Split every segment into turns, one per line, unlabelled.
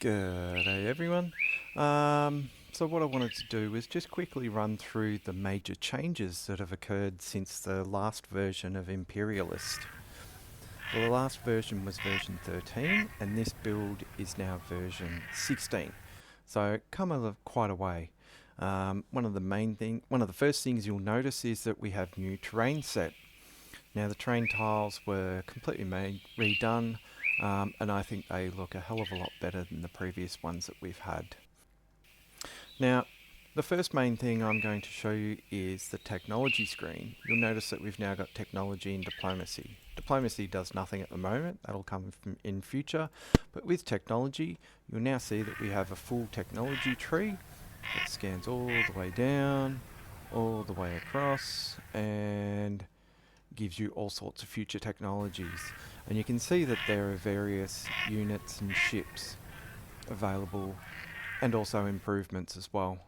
G'day everyone. So what I wanted to do was just quickly run through the major changes that have occurred since the last version of Imperialist. Well, the last version was version 13 and this build is now version 16. So come quite a way. One of the first things you'll notice is that we have new terrain set. Now the terrain tiles were completely redone. And I think they look a hell of a lot better than the previous ones that we've had. Now, the first main thing I'm going to show you is the technology screen. You'll notice that we've now got technology and diplomacy. Diplomacy does nothing at the moment, that'll come in future, but with technology, you'll now see that we have a full technology tree that scans all the way down, all the way across, and gives you all sorts of future technologies. And you can see that there are various units and ships available and also improvements as well.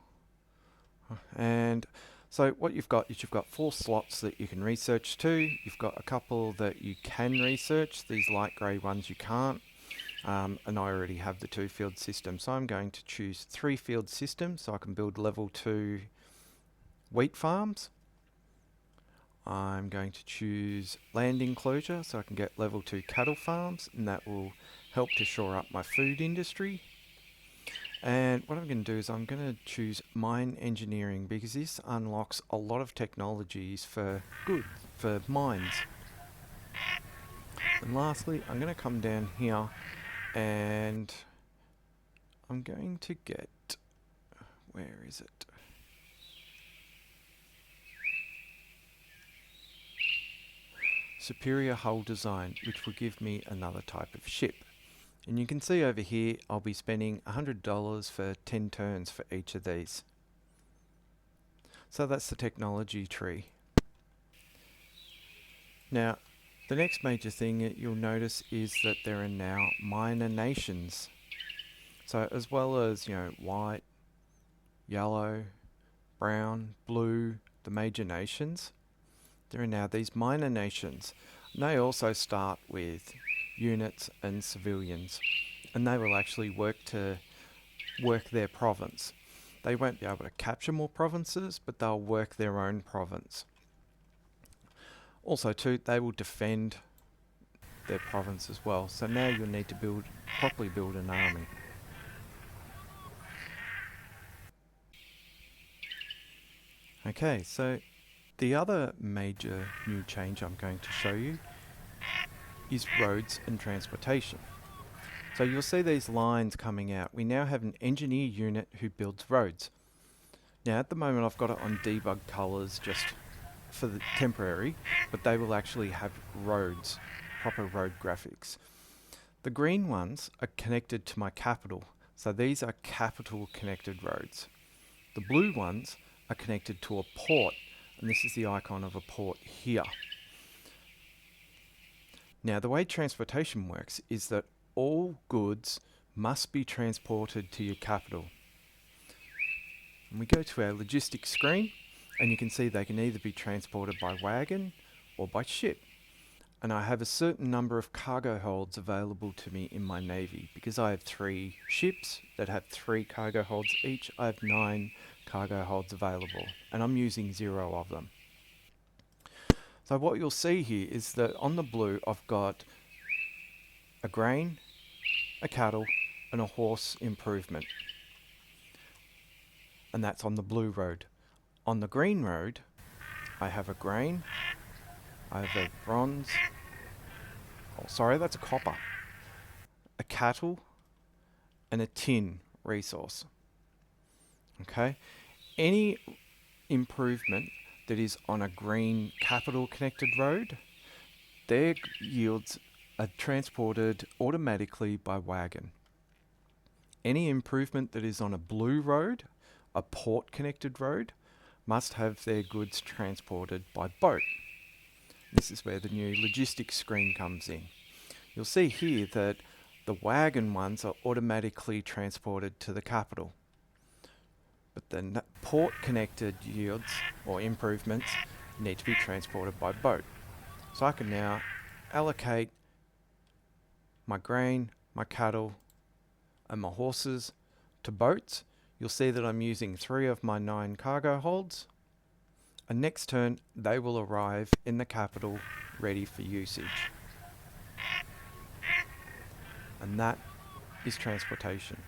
And so what you've got is you've got 4 slots that you can research to. You've got a couple that you can research, these light grey ones you can't. And I already have the 2 field system, so I'm going to choose 3 field systems so I can build level 2 wheat farms. I'm going to choose land enclosure so I can get level 2 cattle farms, and that will help to shore up my food industry. And what I'm going to do is I'm going to choose mine engineering because this unlocks a lot of technologies for mines. And lastly, I'm going to come down here and I'm going to get, where is it? Superior hull design, which will give me another type of ship. And you can see over here I'll be spending $100 for 10 turns for each of these. So that's the technology tree. Now the next major thing that you'll notice is that there are now minor nations. So as well as, white, yellow, brown, blue, the major nations, there are now these minor nations, and they also start with units and civilians, and they will actually work their province. They won't be able to capture more provinces, but they'll work their own province. Also too, they will defend their province as well, so now you'll need to properly build an army. Okay, so the other major new change I'm going to show you is roads and transportation. So you'll see these lines coming out. We now have an engineer unit who builds roads. Now at the moment I've got it on debug colors just for the temporary, but they will actually have roads, proper road graphics. The green ones are connected to my capital, so these are capital connected roads. The blue ones are connected to a port, and this is the icon of a port here. Now the way transportation works is that all goods must be transported to your capital. And we go to our logistics screen and you can see they can either be transported by wagon or by ship. And I have a certain number of cargo holds available to me in my navy. Because I have 3 ships that have 3 cargo holds each, I have 9 cargo holds available, and I'm using 0 of them. So what you'll see here is that on the blue I've got a grain, a cattle and a horse improvement, and that's on the blue road. On the green road I have a grain, I have a bronze, that's a copper, a cattle and a tin resource. Okay, any improvement that is on a green capital connected road, their yields are transported automatically by wagon. Any improvement that is on a blue road, a port connected road, must have their goods transported by boat. This is where the new logistics screen comes in. You'll see here that the wagon ones are automatically transported to the capital, but the port connected yields or improvements need to be transported by boat. So I can now allocate my grain, my cattle, and my horses to boats, you'll see that I'm using 3 of my 9 cargo holds. And next turn, they will arrive in the capital ready for usage. And that is transportation.